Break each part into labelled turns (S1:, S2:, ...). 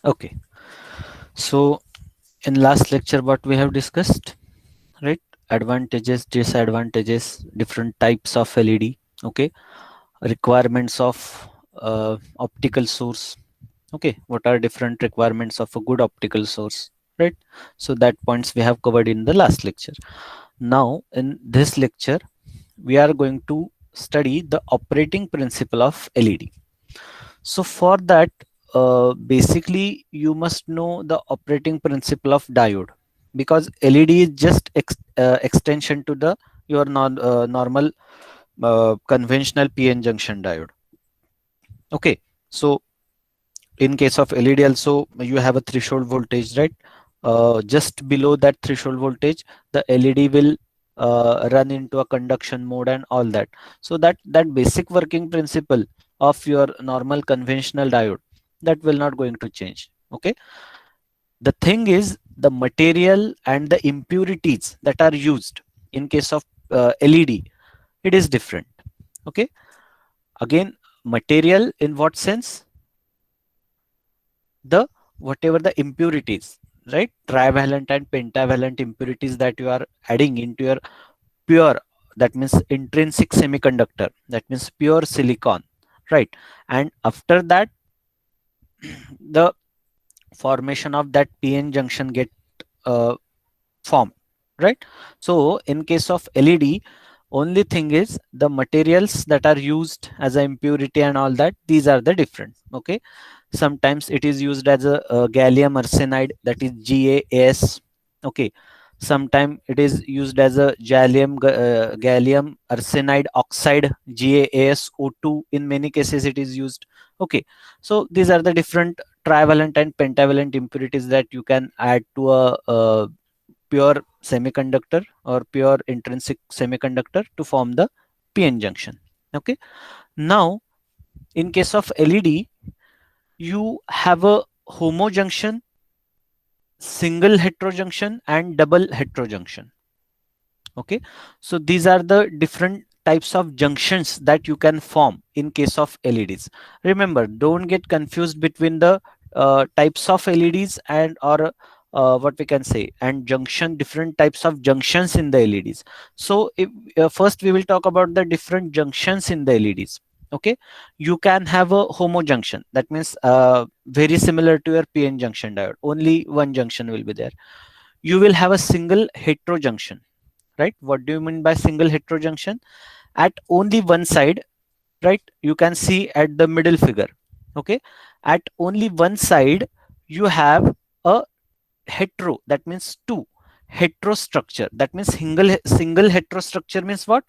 S1: Okay, so in last lecture what we have discussed, right? Advantages, disadvantages, different types of LED. Okay, requirements of optical source. Okay, what are different requirements of a good optical source, right? So that points we have covered in the last lecture. Now in this lecture we are going to study the operating principle of LED. So for that, basically you must know the operating principle of diode, because LED is just extension to the your normal conventional PN junction diode. Okay, so in case of LED also you have a threshold voltage, right? Just below that threshold voltage, the LED will run into a conduction mode and all that. So that basic working principle of your normal conventional diode, that will not going to change. Okay, the thing is the material and the impurities that are used in case of LED, it is different. Okay, again, material in what sense? The whatever the impurities, right? Trivalent and pentavalent impurities that you are adding into your pure, that means intrinsic semiconductor, that means pure silicon, right? And after that, the formation of that PN junction get uh, formed, right? So in case of LED, only thing is the materials that are used as a impurity and all that, these are the different. Okay, sometimes it is used as a gallium arsenide, that is GaAs. Okay, sometimes it is used as a gallium arsenide oxide, GaAsO2. In many cases it is used. Okay, so these are the different trivalent and pentavalent impurities that you can add to a pure semiconductor or pure intrinsic semiconductor to form the PN junction. Okay, now in case of LED, you have a homojunction, single heterojunction, and double heterojunction. Okay, so these are the different types of junctions that you can form in case of LEDs. Remember, don't get confused between the types of LEDs and or what we can say, and junction, different types of junctions in the LEDs. So if, first we will talk about the different junctions in the LEDs. Okay, you can have a homojunction, that means very similar to your PN junction diode, only one junction will be there. You will have a single heterojunction, right? What do you mean by single heterojunction? At only one side, right? You can see at the middle figure. Okay, at only one side you have a hetero, that means two heterostructure. That means single heterostructure means what?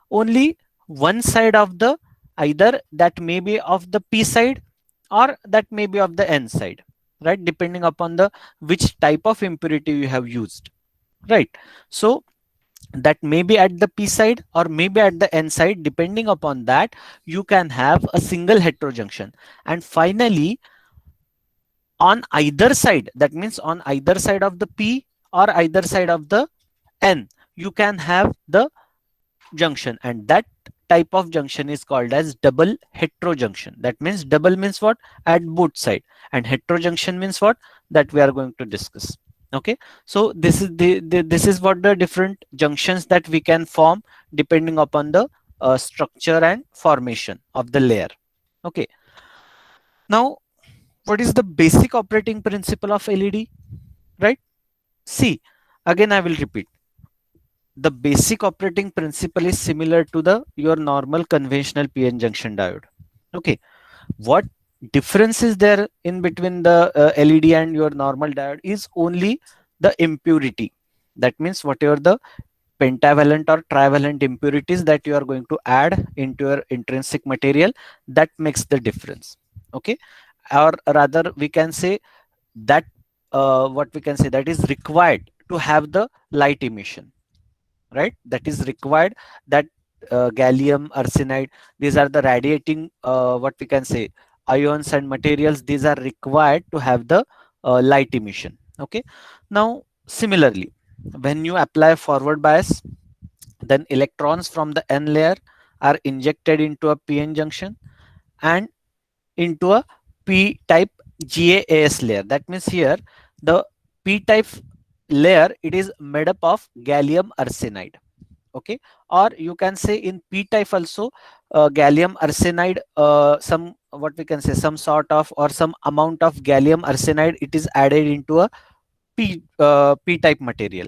S1: Only one side of the, either that may be of the P side or that may be of the N side, right? Depending upon the which type of impurity you have used, right? So that may be at the P side or maybe at the N side. Depending upon that, you can have a single heterojunction. And finally, on either side, that means on either side of the P or either side of the N, you can have the junction, and that type of junction is called as double heterojunction. That means double means what? At both side, and heterojunction means what? That we are going to discuss. Okay, so this is this is what the different junctions that we can form depending upon the structure and formation of the layer. Okay, now what is the basic operating principle of LED, right? See, again I will repeat, the basic operating principle is similar to the your normal conventional PN junction diode. Okay, what difference is there in between the LED and your normal diode is only the impurity. That means whatever the pentavalent or trivalent impurities that you are going to add into your intrinsic material, that makes the difference. Okay, or rather we can say that what we can say, that is required to have the light emission, right? That is required, that gallium arsenide, these are the radiating what we can say ions and materials, these are required to have the light emission. Okay, now similarly, when you apply forward bias, then electrons from the N layer are injected into a PN junction and into a P type GaAs layer. That means here the p-type layer, it is made up of gallium arsenide. Okay, or you can say in p-type also, gallium arsenide, some, what we can say, some sort of or some amount of gallium arsenide, it is added into a p-type material,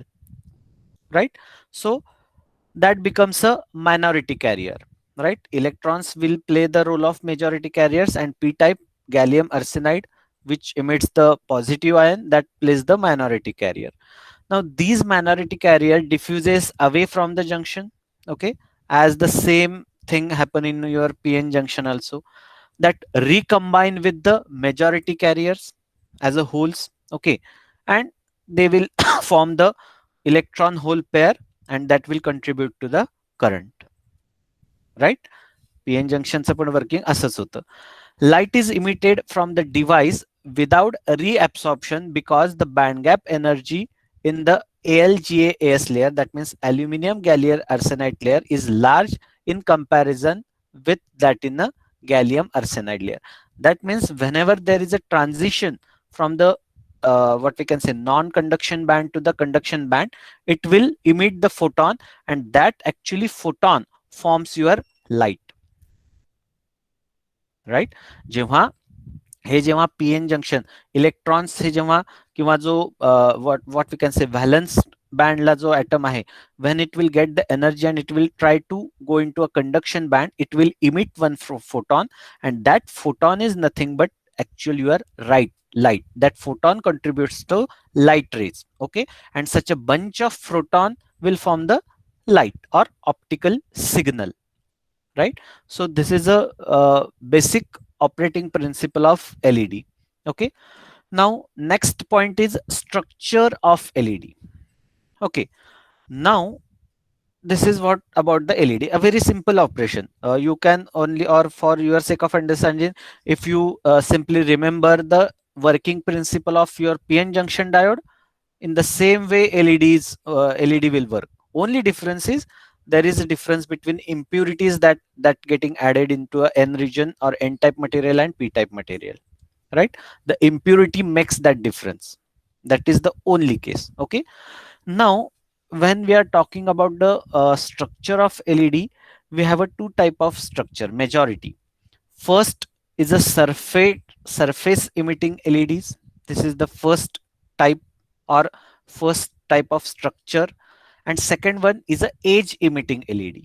S1: right? So that becomes a minority carrier, right? Electrons will play the role of majority carriers, and p-type gallium arsenide, which emits the positive ion, that plays the minority carrier. Now these minority carrier diffuses away from the junction, okay, as the same thing happen in your PN junction also, that recombine with the majority carriers as a wholes, okay, and they will form the electron hole pair, and that will contribute to the current, right? PN junctionचं पण working असंच होतं. Light is emitted from the device without reabsorption because the band gap energy in the AlGaAs layer, that means aluminum gallium arsenide layer, is large in comparison with that in the gallium arsenide layer. That means whenever there is a transition from the what we can say non-conduction band to the conduction band, it will emit the photon, and that actually photon forms your light, right? जेव्हा हे जेव्हा PN junction electrons हे जेव्हा किंवा जो what we can say valence बँडला जो atom आहे, when it will get the energy and it will try to go into a conduction band, it will emit one photon, and that photon is nothing but actually your right light. That photon contributes to light rays, okay, and such a bunch of photon will form the light or optical signal, right? So this is a basic operating principle of LED. Okay, now next point is structure of LED. Okay, now this is what about the LED, a very simple operation. You can only, or for your sake of understanding, if you simply remember the working principle of your PN junction diode, in the same way LED will work. Only difference is there is a difference between impurities that getting added into a N region or N type material and P type material, right? The impurity makes that difference. That is the only case. Okay, now when we are talking about the structure of LED, we have a two type of structure majority. First is a surface emitting LEDs. This is the first type or first type of structure, and second one is a edge emitting LED.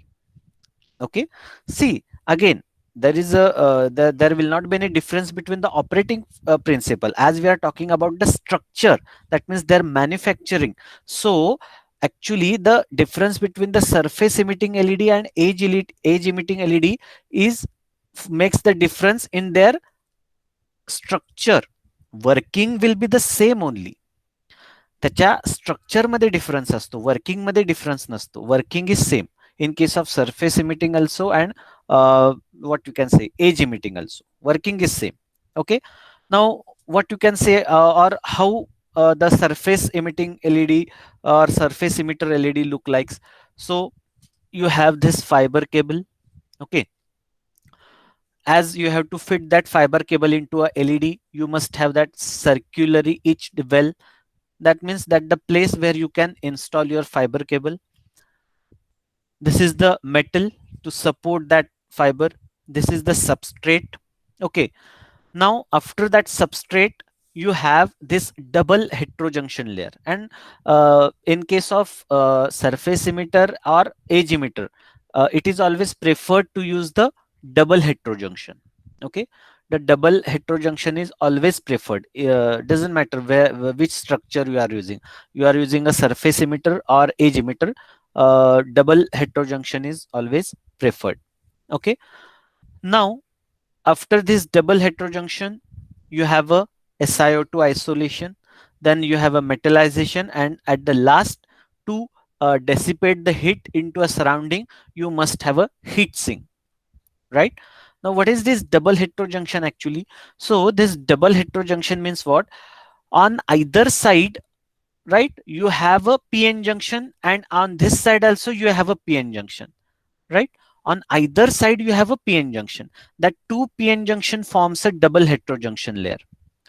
S1: Okay, see again, there is a there will not be any difference between the operating principle, as we are talking about the structure, that means their manufacturing. So actually the difference between the surface emitting LED and edge emitting LED is makes the difference in their structure. Working will be the same only. त्याच्या structure मध्ये difference असतो, working मध्ये difference नसतो. Working is same in case of surface emitting also, and what you can say edge emitting also, working is same. Okay, now what you can say or how the surface emitting LED or surface emitter LED look like. So you have this fiber cable. Okay, as you have to fit that fiber cable into a LED, you must have that circularly etched well. That means that the place where you can install your fiber cable, this is the metal to support that fiber, this is the substrate. Okay, now after that substrate, you have this double heterojunction layer, and in case of surface emitter or edge emitter, it is always preferred to use the double heterojunction. Okay, the double heterojunction is always preferred. Doesn't matter which structure you are using, you are using a surface emitter or edge emitter, double heterojunction is always preferred. Okay, now after this double heterojunction, you have a SiO2 isolation, then you have a metallization, and at the last, to dissipate the heat into a surrounding, you must have a heat sink, right? Now what is this double heterojunction actually? So this double heterojunction means what? On either side, right, you have a PN junction, and on this side also you have a PN junction, right? On either side you have a PN junction. That two PN junction forms a double heterojunction layer.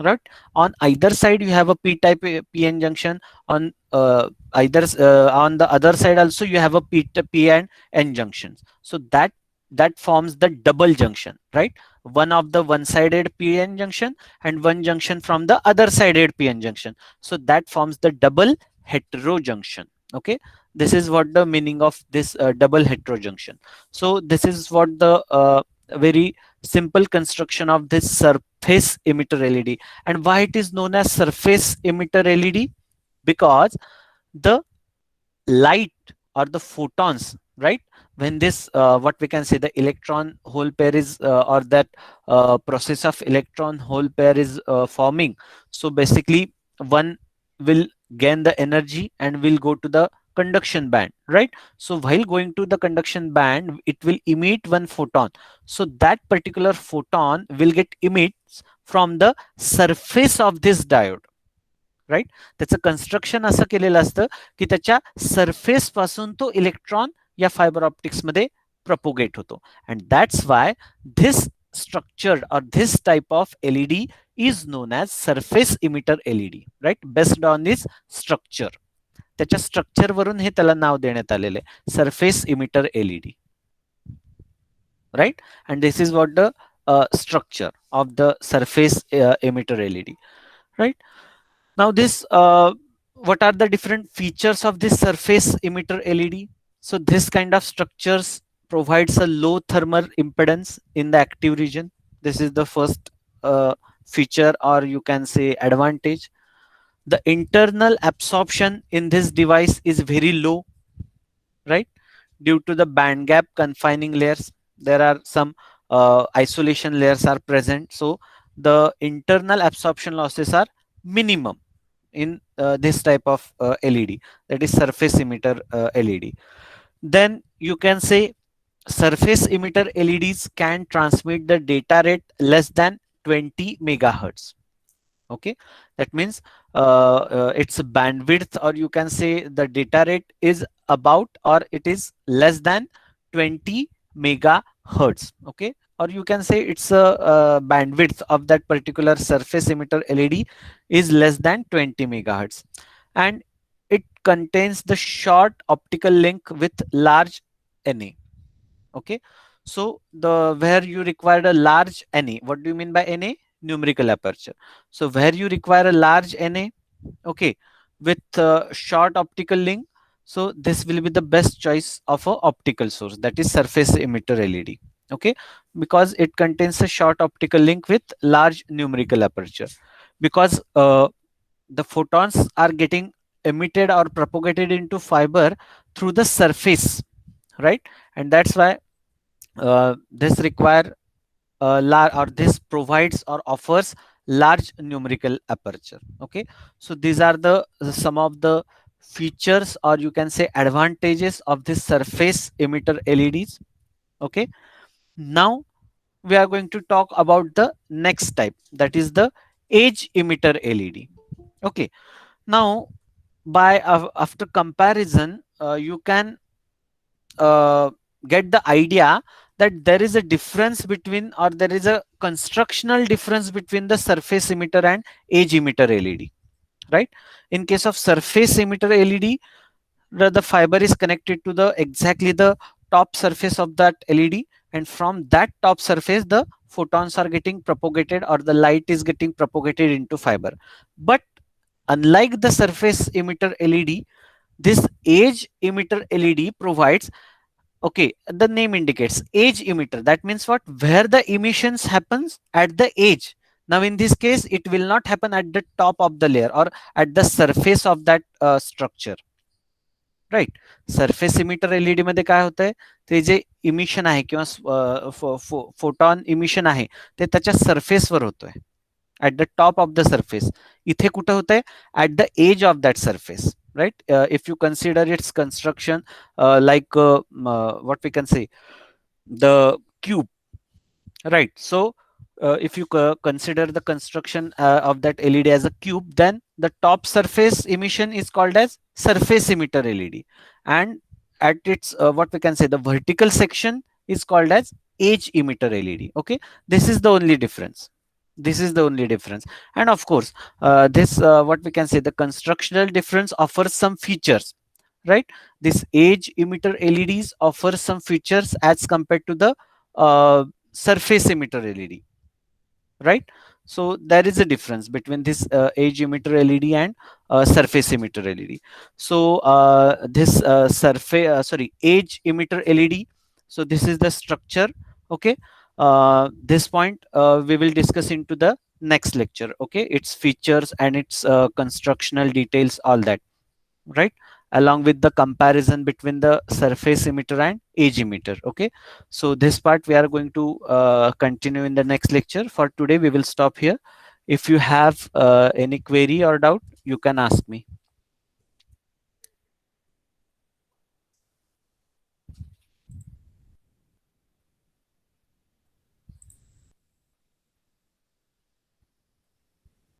S1: right? On either side you have a p type pn junction, on either on the other side also you have a p and n junctions. So that forms the double junction, right? One of the one sided pn junction and one junction from the other sided pn junction, so that forms the double heterojunction. Okay, this is what the meaning of this double heterojunction. So this is what the very simple construction of this surface emitter led. And why it is known as surface emitter led? Because the light or the photons, right, when this what we can say, the electron hole pair is or that process of electron hole pair is forming, so basically one will gain the energy and will go to the conduction band, right? So while going to the conduction band it will emit one photon, so that particular photon will get emits from the surface of this diode, right. त्याचं construction असं केलेलं असतं की त्याच्या surface पासून तो electron या fibre optics मध्ये प्रपोगेट होतो. And that's why this structured or this type of LED is known as surface emitter LED, right? Based on this structure. त्याच्या स्ट्रक्चर वरून हे त्याला नाव देण्यात आलेले surface emitter LED, right? And this is what the structure of the surface emitter LED, right? Now this what are the different features of this surface emitter LED? So this kind of structures provides a low thermal impedance in the active region. This is the first feature, or you can say advantage. The internal absorption in this device is very low, right? Due to the band gap confining layers, there are some isolation layers are present, so the internal absorption losses are minimum in this type of LED, that is surface emitter LED. Then you can say surface emitter LEDs can transmit the data rate less than 20 megahertz. Okay, that means its bandwidth, or you can say the data rate is about, or it is less than 20 megahertz. Okay, or you can say it's a bandwidth of that particular surface emitter LED is less than 20 megahertz, and it contains the short optical link with large Na. Okay, so the where you require a large Na, what do you mean by Na? Numerical aperture. So where you require a large Na, okay, with short optical link, so this will be the best choice of a optical source, that is surface emitter LED. Okay, because it contains a short optical link with large numerical aperture, because the photons are getting emitted or propagated into fiber through the surface, right? And that's why this require or this provides or offers large numerical aperture. Okay, so these are the some of the features, or you can say advantages of this surface emitter LEDs. Okay, now we are going to talk about the next type, that is the edge emitter LED. Okay, now by after comparison you can get the idea that there is a difference between, or there is a constructional difference between the surface emitter and edge emitter LED, right? In case of surface emitter LED, the fiber is connected to the exactly the top surface of that LED, and from that top surface the photons are getting propagated, or the light is getting propagated into fiber. But unlike the surface emitter LED, this edge emitter LED provides, okay, the name indicates edge emitter. That means what? Where the emissions happens at the edge. Now in this case, it will not happen at the top of the layer or at the surface of that structure. Right. Surface emitter LED मध्ये काय होतंय, ते जे emission आहे किंवा photon emission आहे ते त्याच्या सरफेसवर होतोय, at the top of the surface. इथे कुठे होतंय? At the edge of that surface, right? If you consider its construction like what we can say, the cube, right? So if you consider the construction of that LED as a cube, then the top surface emission is called as surface emitter LED, and at its what we can say, the vertical section is called as edge emitter LED. Okay, this is the only difference. This is the only difference. And of course, this what we can say, the constructional difference offers some features, right? This edge emitter LEDs offer some features as compared to the surface emitter LED, right? So there is a difference between this edge emitter LED and surface emitter LED. So this surface sorry, edge emitter LED, so this is the structure. Okay, this point we will discuss into the next lecture. Okay, its features and its constructional details, all that, right? Along with the comparison between the surface emitter and edge emitter. Okay, so this part we are going to continue in the next lecture. For today we will stop here. If you have any query or doubt, you can ask me.